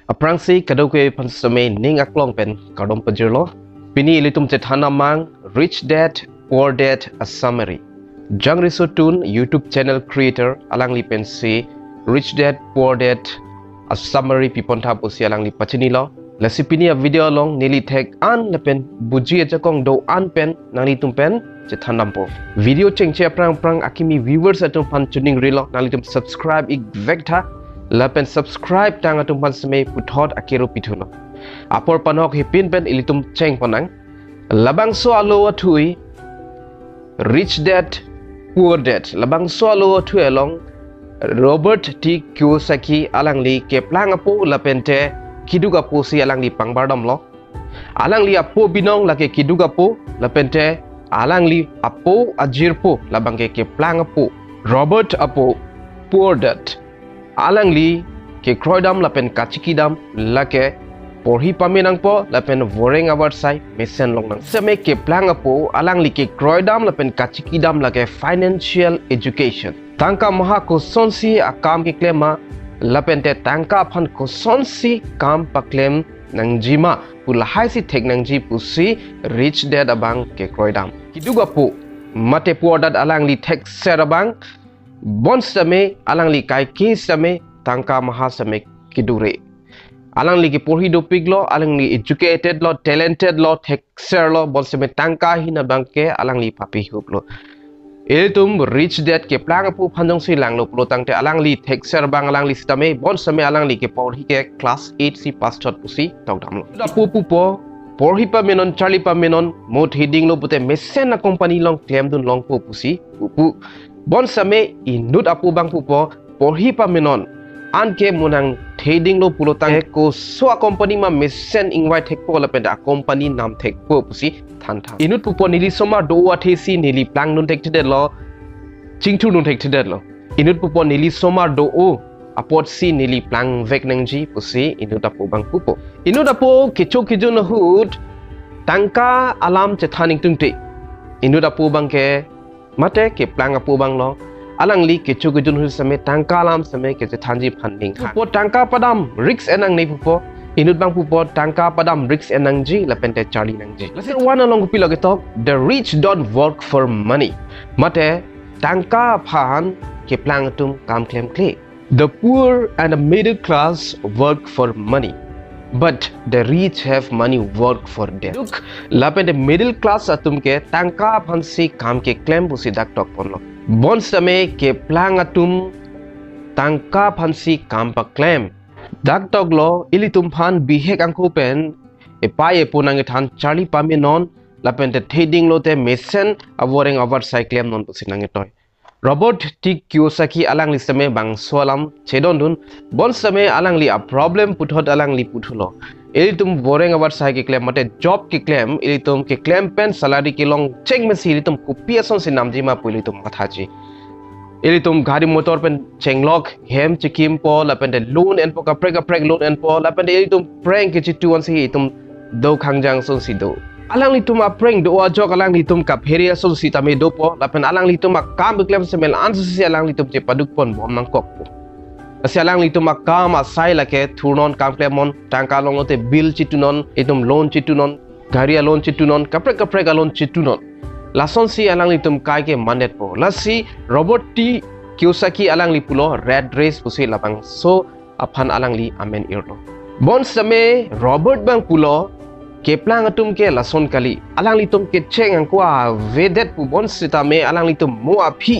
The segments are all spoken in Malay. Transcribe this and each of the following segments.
Aprang si kadokwe pansame ning aklong pen kadom pajirlo. Pini ilitum Chethan amang Rich Dad Poor Dad a summary. Jang risotun YouTube channel creator alang li pen si Rich Dad Poor Dad a summary pipon tapo si alang li pachini lo. Lasipini a video long nili tag an lepen buji aja kong do an pen nang litum pen Chethan nampo. Video chengche prang akimi viewers atum pan tuning rilo nang litum subscribe ik vekta lapen subscribe tang atum pan seme puthot akiro pitulo. Apor panok hipin pen ilitum cheng panang labang so alo athui Rich Dad Poor Dad labang so alo athui along Robert Kiyosaki alang li keplang apo lapente kiduga po si alang li pangbardam lo alang li apo binong lake kiduga po lapente alang li apo ajir po labang ke plang apo Robert apo Poor Dad alang li ke kroidam lapen kachikidam lake porhi paminang po lapen voreng awar sai mesen long nang seme ke plang apo alang li ke kroidam lapen kachikidam lake financial education tangka maha ko sonsi akam ke klema lapente tangka phan ko sonsi kam paklem nang jima pulahai si tek nang ji pusi Rich Dad abang ke kroidam kiduga po mate Poor Dad alang li tek serabang bon same alang li kai ki same tangka maha same kidure alang li ki porhi do piglo alang li educated lo talented lo tek ser lo bon same tangka hina bangke alang li papi hublo Iltum Rich Dad ke plang apu phanjong si lang lo pulo tangte alang li tek ser bang alang li stame bon same alang li ke porhi ke class 8 si pass thot pusi tokdam lo apu pupo porhi pa menon charlie pa menon mot heading lo pute mesen na company long claim dun long po pusi pupu bon same inut apu bang pupo porhi pa menon anke munang heading lo pulo tang ko so company ma mesen invite thek po la penda company nam thek po pusi than inut pupo nili soma do wa thesi nili plang nun thek thede lo chingthu nun thek thede lo inut pupo nili soma do o apot si nili plang vek nangji pusi inut apu bang pupo inut apu kicho no hut tangka alam Chethan tungte inut apu bang ke mate ke plang apu bang lo alang li kicho hu same tangka alam same ke Chethan ji phanding pupo tangka padam risk enang nei pupo inut bang pupo tangka padam risk enang ji lapente charlie nang ji let's one along pilo ke talk the rich don't work for money mate tangka phan ke plang tum kam klem kle the poor and the middle class work for money but the rich have money work for them look lapente middle class atum ke tangka phan si kam ke claim busi dak tok ponlo bon same ke plang atum tangka phan si kam pa claim dak tok lo ilitum phan bihek angko pen epai eponang than charlie pami non lapente theding lo te mesen avoreng over cyclem non pusi nang toy Robert Kiyosaki alang li same bang solam chedon dun bon same alang li a problem puthot alang li puthulo ilitum boreng abar sai ke claim mate job ke claim ilitum ke claim pen salary ke long check me si ilitum kupiason si namji ma pulitum mathaji ilitum gari motor pen chenglok hem chikim po lapente loan and po kaprek loan and po lapente ilitum prank ke chitu on si itum do khangjang son si do alang li tum prank do ajok alang li tum kap heria so si tame do po lapen alang li tum kam klem semel ans si alang li tum che paduk pon bom nang kok po asi alang li tum kam asai lake thurnon kam klemon tangka longote bill chitunon itum loan chitunon garia loan chitunon kaprek loan chitunon lason si alang li tum kai ke mandet po lasi Robert Kiyosaki alang li pulo red race pusi lapang so aphan alang li amen irlo bon same Robert bang pulo ke plang atum ke lason kali alang litum ke cheng angkwa vedet pu bon sita me alang litum mo aphi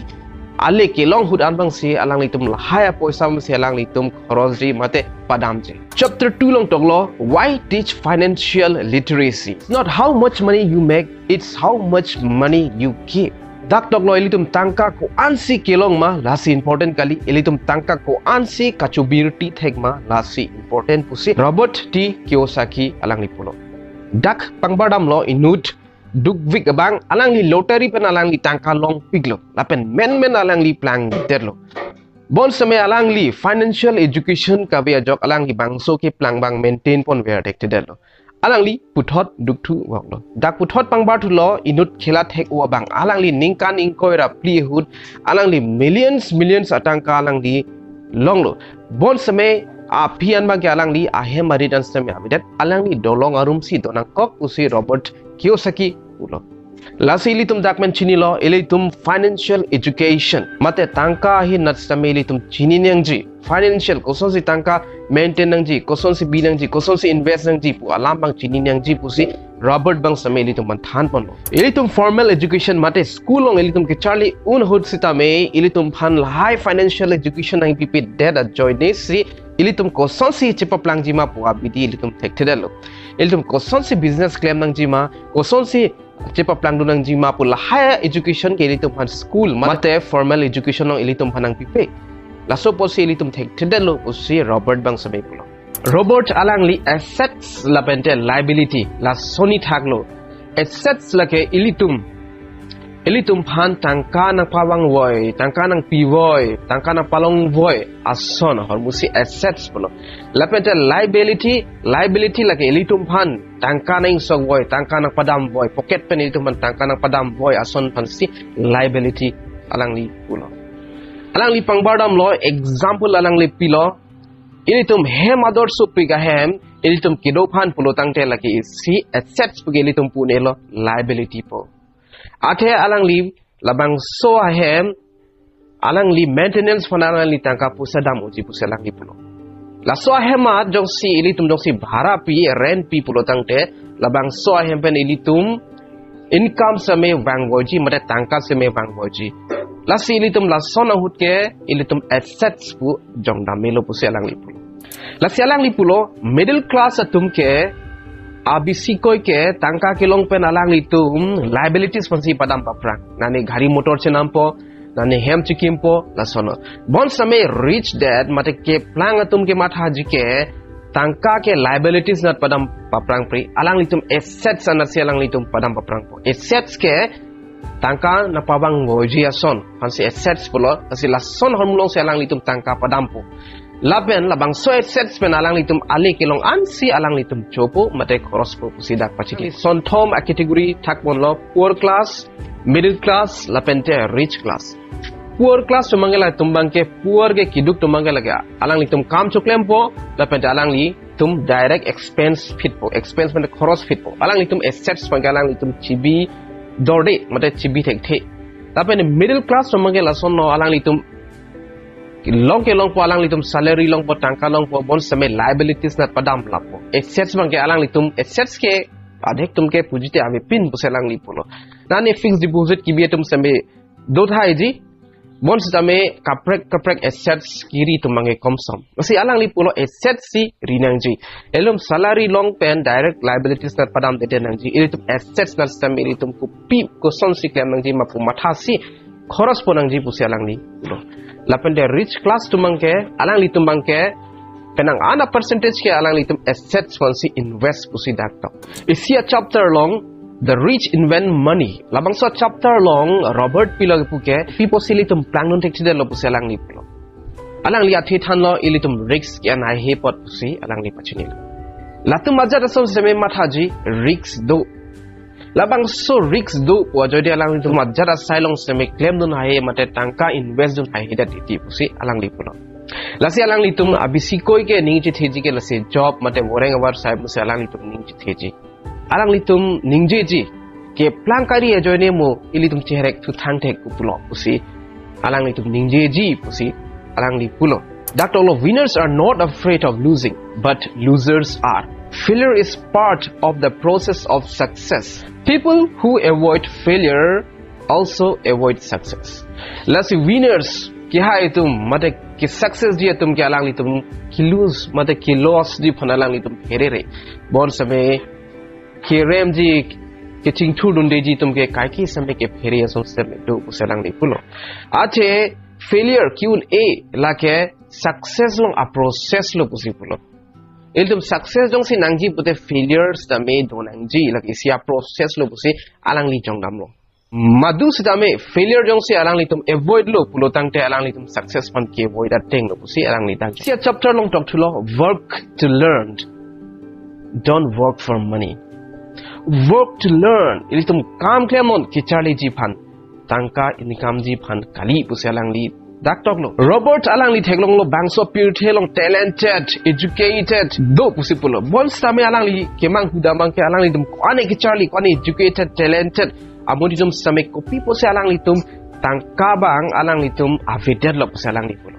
ale ke long hud anbang si alang litum lahaya poisa si alang litum khorosri mate padam je chapter 2 long toglo why teach financial literacy it's not how much money you make it's how much money you keep dak toglo elitum tangka ko ansi kelong ma lasi important kali elitum tangka ko ansi kachubirti thekma lasi important pusi Robert Kiyosaki alang lipulo dak pangbadam lo inut dukvik abang alang li lottery pen alang li tangka long piglo lapen men alang li plang terlo bon same alang li financial education ka be jok alang li bangso ke plang bang maintain pon ver dekte derlo alang li puthot duktu waklo dak puthot pangbar thu lo inut khela thek o bang alang li ningkan inkoira pli hud alang li millions atangka alang li long lo bon same Pian bang ke alang li ahem marit dan stem abidat alang li dolong arum si donang kok usi Robert Kiyosaki ulo. Lasi ilitum document chini lo ilitum financial education mate tangka hi natsame ilitum chini nangji financial koson si tangka maintain nangji koson si binangji koson si invest nangji pu alam bang chini nangji pu si Robert bang same ilitum than pon lo ilitum formal education mate school long ilitum ke charlie un hud sitame ilitum phan high financial education nang pipi dad join si ilitum koson si chepa plang jima pu abidi ilitum thekthedalo ilitum koson si business claim nang jima koson si cepa plang dunang jima pu la higher education ke ilitum han school mate formal education nang ilitum hanang pipe la so posi ilitum thekthedalo usi Robert bang sabai pulo Robert alang li assets la pente liability la soni thaklo assets la ke ilitum phan tangka nang pawang voi tangka nang pi voi tangka nang palong voi ason hormusi assets pulo la pente liability la ke ilitum phan tangka nang sok voi tangka nang padam voi pocket pen ilitum phan tangka nang padam voi ason phan si liability alang li pulo alang li pangbardam lo example alang li pilo ilitum hem ador supiga hem ilitum kido phan pulo tangte la ke si assets puge ilitum punelo liability po Ate alang li labang so ahem alang li maintenance fana li tangka pusadam uji puselang li pulo la so ahem jong si ilitum jong si bhara pi rent pi pulo tangte labang so ahem pen ilitum income same wangwoji mate tangka same wangwoji la si ilitum la sona hutke ilitum assets pu jong damelo puselang li pulo la si alang li pulo middle class atumke abisi koi ke tangka kilong pen alang litum liabilities pansi padam paprang nani gari motor chenam po nani hem chikim po la sono bon same rich dad mate ke plang atum ke matha jike tangka ke liabilities nat padam paprang pri alang litum assets anat si alang litum padam paprang po assets ke tangka na pabang goji ason pansi assets polo asi la son hormulong si alang litum tangka padam po Laben labang so assets pen alang litum ali kilong ansi alang litum chopo mate cross po sidak pachikli son thom a category thak mon lo poor class middle class lapente rich class poor class tumangela tumbang ke poor ke kiduk tumangela ga alang litum kam choklem po lapente alang li tum direct expense fit po expense mate cross fit po alang litum assets pangalang litum chibi dorde mate chibi thekte lapente middle class tumangela son no alang litum long ke long po alang litum salary long po tangka long po bon same liabilities nat padam lapo assets bang ke alang litum assets ke adhek tum ke pujite ami pin puselang lipulo nani fixed deposit ki bietum same do thai ji bon same kaprek assets kiri tumange komsom asi alang lipulo assets si rinang ji elum salary long pen direct liabilities nat padam dete nang ji ilitum assets nat same ilitum ku pi ko son si klem nang ji mapu matha si khoros po nang ji puselang lipulo lapende rich class tumangke alang litum bangke penang ana percentage ke alang litum assets konsi invest pusi dakto isia chapter long the rich invent money labang so chapter long Robert pilog puke people silitum plan non tekti lo pusi alang li pulo alang li Chethan lo ilitum risk ke na he pot pusi alang li pachini latum majar so seme mathaji risk do labang so risk do po jodi alang litum majar sailong seme claim dun hae mate tangka invest dun hae hida titi pusi alang li pulo lasi alang litum abisi koi ke ningji theji ke lasi job mate woreng awar sai pusi alang litum ningji theji alang litum ningji ji ke plan kari e joine mo ilitum chehrek thu thang thek pulo pusi alang litum ningji ji pusi alang li pulo Dr. Winners are not afraid of losing but losers are failure is part of the process of success people who avoid failure also avoid success lasi winners ki hai tum mate ki success ji tum ke alang litum ki lose mate ki loss ji phanalang litum herere bon same ki rem ji ki chingthu dunde ji tum ke kai ki same ke phere so same do usalang li pulo ache failure kiun a like success long a process lo pusi pulo iltum success jong si nangji pute failures ta me donangji like isia process lo pusi alang li jong damlo madu sidame failure jong si alang litum avoid lo pulo tangte alang litum success pan ke avoid that thing lo pusi alang li tang sia chapter long talk to lo work to learn don't work for money work to learn ilitum kam klemon kichali ji phan tangka income ji phan kali pusi alang li dak tok lo Robert alang li theklong lo bangso pure thelong talented educated do pusipulo bon same alang li kemang hudamang ke alang li dum kwane ke charlie kwane educated talented amodi dum same kopi pose alang li tum tangkabang alang li tum avidet lo pose alang li pulo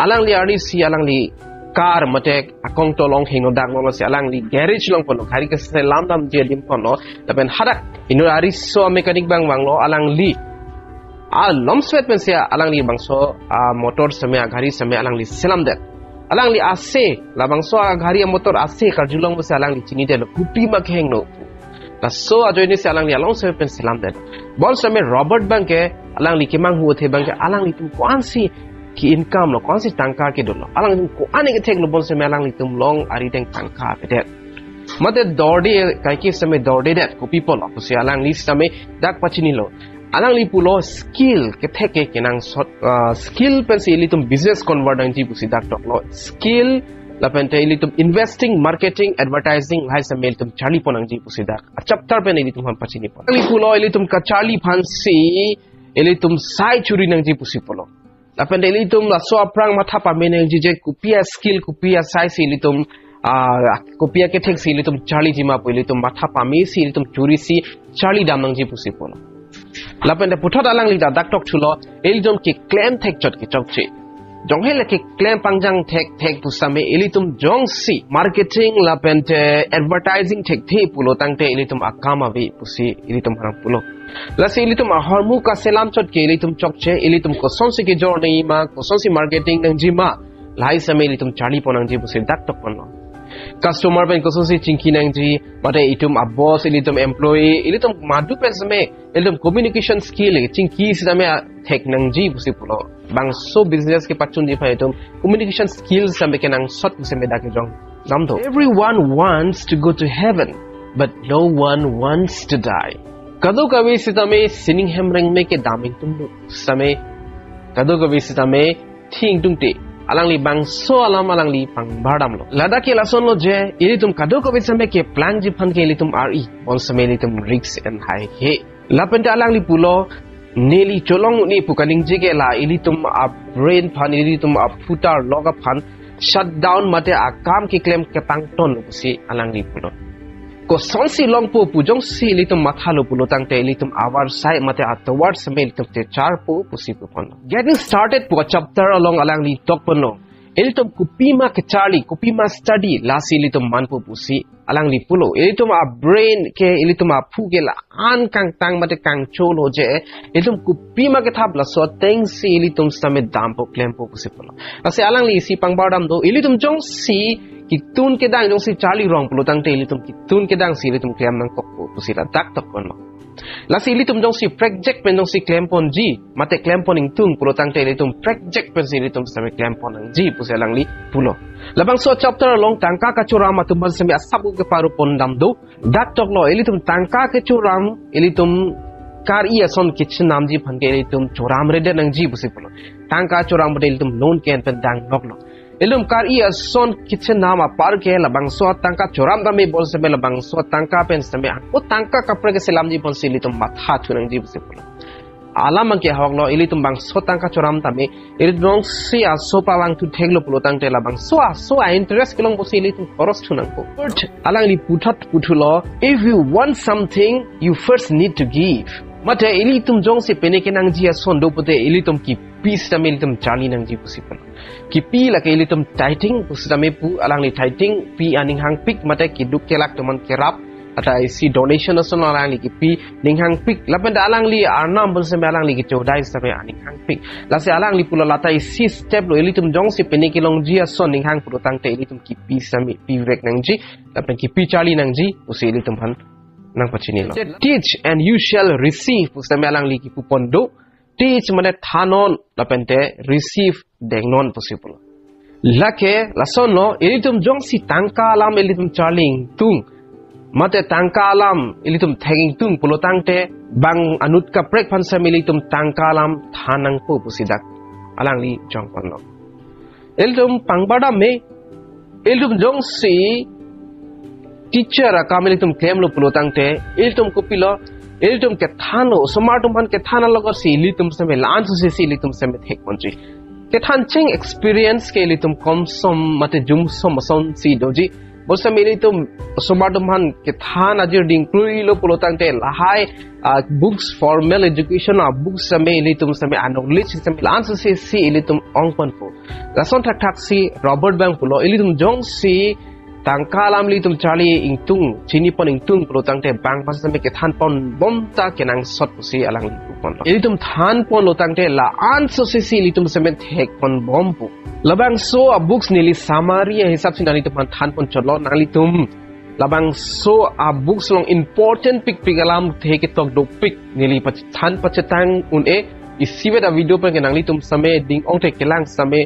alang li ari si alang li car matek akong tolong hino dang lo si alang li garage long pono hari ke selam dam je dim pono tapen hadak inu ari so mechanic bang lo alang li lom sweat pen sia alang li bangso motor same gari same alang li selam det alang li ase la bangso gari motor ase karjulong mo alang li chini del kupi ma kheng no la so ajoini se alang li along se pen selam det bol same Robert bangke alang li kemang hu the bangke alang li tum kwan si ki income lo kwan si tangka ke dolo alang tum ko ane ke thek lo bol same alang li tum long ari teng tangka pedet mate dorde kai ki same dorde det ko people lo se alang li same dak pachini lo alang li pulo skill ke theke kenang skill pensi litum business convert ang ji pusi dak tok lo skill la pente litum investing marketing advertising hai sa mail tum charlie ponang ji pusi dak chapter pen litum ham pachini pon li pulo litum ka charlie phansi litum sai churi nang ji pusi polo la pente litum la so aprang matha pa menang ji je kupia skill kupia sai si litum kupia ke thek si litum charlie ji ma pu litum matha pa mi si litum churi si charlie dam nang ji pusi polo lapende puthot alang li da dak tok chulo eldom ki claim thek chot ki chok che jong hele ki claim pangjang thek pusame elitum jong si marketing lapente advertising thek the pulo tangte elitum akama vi pusi elitum harang pulo lasi elitum hormu ka selam chot ke elitum chok che elitum ko sonsi ki journey ma ko sonsi marketing nang jima lai same elitum chali ponang ji pusi dak tok ponno customer pen ko sosi chingki nang ji mate itum a boss ilitum employee ilitum madu pen same ilitum communication skill chingki same thek nang ji busi pulo bang so business ke pachun ji phai tum communication skills same ke nang sot same da ke jong namdo everyone wants to go to heaven but no one wants to die kado kavi sitame sining hemreng me ke daming tum same kado kavi sitame thing tung te alang li bang so alang li pang bardam lo lada ke lason lo je ilitum kado ko besame ke plan ji phan ke ilitum ri bon same ilitum risks and high he lapenta alang li pulo neli cholong ni pukaning je ke la ilitum a brain phan ilitum a futar loga phan shut down mate a kam ke claim ke tang ton si alang li pulo ko sonsi long po pujong si ilitum matha lo pulo tang te ilitum awar sai mate a toward same ilitum te char po pusi pon getting started po chapter along alang li tok pono ilitum kupima ke charlie kupima study lasi ilitum man po pusi alang li pulo ilitum a brain ke ilitum a phu ke la an kang tang mate kang cholo je ilitum kupima ke thap la so teng si ilitum same dam po claim po pusi pono ase alang li si pangbardam do ilitum jong si kitun ke dang jong si charlie rong pulo tang te ilitum kitun ke dang si ilitum claim nang kok po pusi la tak tok pono la si ilitum jong si project pen jong si claim pon ji mate claim pon ing tung pulo tang te ilitum project pen si ilitum same claim pon ang ji pusi alang li pulo labang so chapter long tangka ka churama tumbal same asabu ke paru pon dam do dak tok lo ilitum tangka ke churam ilitum kar iya son kitchen nam ji phan ke ilitum churam rede nang ji pusi pulo tangka churam bode ilitum loan ken pen dang nok lo ilum kar iya son kitchen nama par ke labang so tangka choram dame bol se labang so tangka pen se o tangka kapre ke selam ji pon sili tum matha thunang ji se pula alam ke hawlo ili tum bang so tangka choram tame il dong si a so pawang tu theglo pulo tang te labang so a interest kelong bo sili tum khoros thunang ko but alang li puthat puthulo if you want something you first need to give mate ili tum jong se pene ke nang ji a son do pute ili tum ki peace tamil tum chali nang ji pusi pula ki pi la ke ilitum tighting pusame pu alang li tighting pi aning hang pik mate ki duk kelak teman kerap ata isi donation ason alang li ki pi ning hang pik lapenda alang li arnam bul seme alang li ki chodai same aning hang pik la se alang li pula lata isi step lo ilitum jong si peni kilong ji ason ning hang pu tang te ilitum ki pi same pi vek nang ji lapen ki pi chali nang ji usi ilitum han nang pachini lo teach and you shall receive pusame alang li ki pu pondo teach mane thanon lapente receive dengnon possible lake lason no ilitum jong si tangka alam ilitum charling tung mate tangka alam ilitum thaging tung pulo tangte bang anut ka prek phan sam ilitum tangka alam thanang po pusidak alang li jong panno ilitum pangbada me ilitum jong si teacher akamilitum claim lo pulo tangte ilitum kopilo ilitum ke thano smartum han ke thana logo si ilitum same lan su si ilitum same thek monji ke than ching experience ke ilitum kom som mate jum som son si doji bolsa ilitum smartum han ke thana jir ding plui lo polotang te lahai books formal education books same ilitum same knowledge same lan su si ilitum ongpan po lason thak thak si Robert Bang pulo ilitum jong si tangkalam litum Charlie ingtung chini pon ingtung pelotang te bang pas sampai ke than pon bom ta kenang sot pusi alang litum pon litum than pon lotang te la an so si litum semen thek pon bom pu labang so a books nili summary hisab sin litum than pon cholo nang litum labang so a books long important pick alam thek tok do pick nili than pachetang un e isiwe da video pan kenang litum same ding ong te kelang same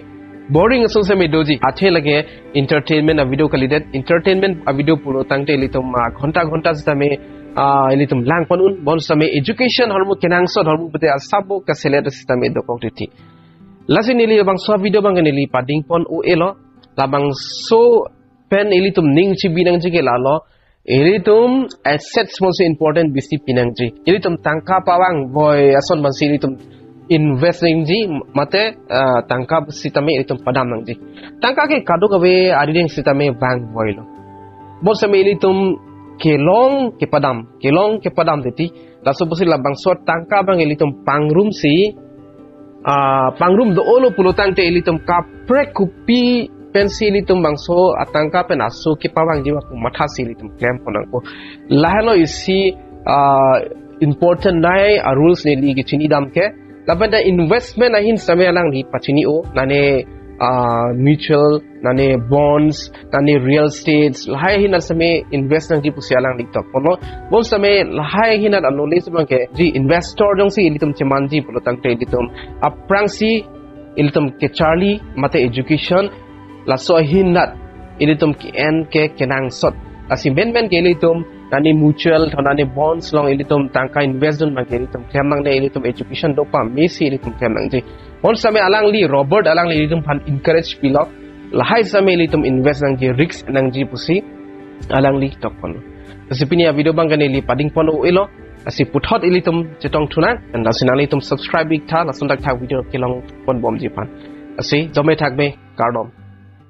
boring asong sa doji athe lage entertainment a video kalidet entertainment a video puro tangte litum ghonta sa me litum lang panun bon sa me education hormu kenang so hormu bete asabo ka select system e dokoti lasin nili bang so video bang nili pading pon o elo labang so pen ilitum ning chi binang ji ke lalo ilitum assets most important bisi pinang ji ilitum tangka pawang boy ason bang ilitum investing ji mate tangkap sitame itum padam nang ji tangka ke kadu kawe ariding sitame bank boilo bol same ilitum kelong ke padam deti laso posi labang so tangka bang ilitum pangrum si pangrum do olo pulutang te ilitum ka prekupi pensi ilitum bangso atangka pen aso ke pawang jiwa ku matha si ilitum claim ponang ko lahalo isi important nai rules ne li ki chini dam ke labanda investment ahin same alang ni pachini o nane mutual nane bonds nane real estates lahai hin same investment ji pusi alang ni tok pono bon same lahai hin an knowledge bang ke ji investor jong si ilitum cheman ji polotang te ilitum aprang si ilitum ke Charlie mate education la so hin nat ilitum ki en ke kenang sot asi ben ke ilitum nani mutual nani bonds long ilitum tangka investment bang ilitum kemang ne ilitum education dopa mesi ilitum kemang ji on same alang li Robert alang li ilitum pan encourage pilok lahai same ilitum invest nang ji risk nang ji pusi alang li tok pon asi pinia video bang kani li pading pon o elo asi puthot ilitum chetong thunan and asinali ilitum subscribe big tha lasun tak thak video kilong pon bom ji pan asi jome thakbe kardom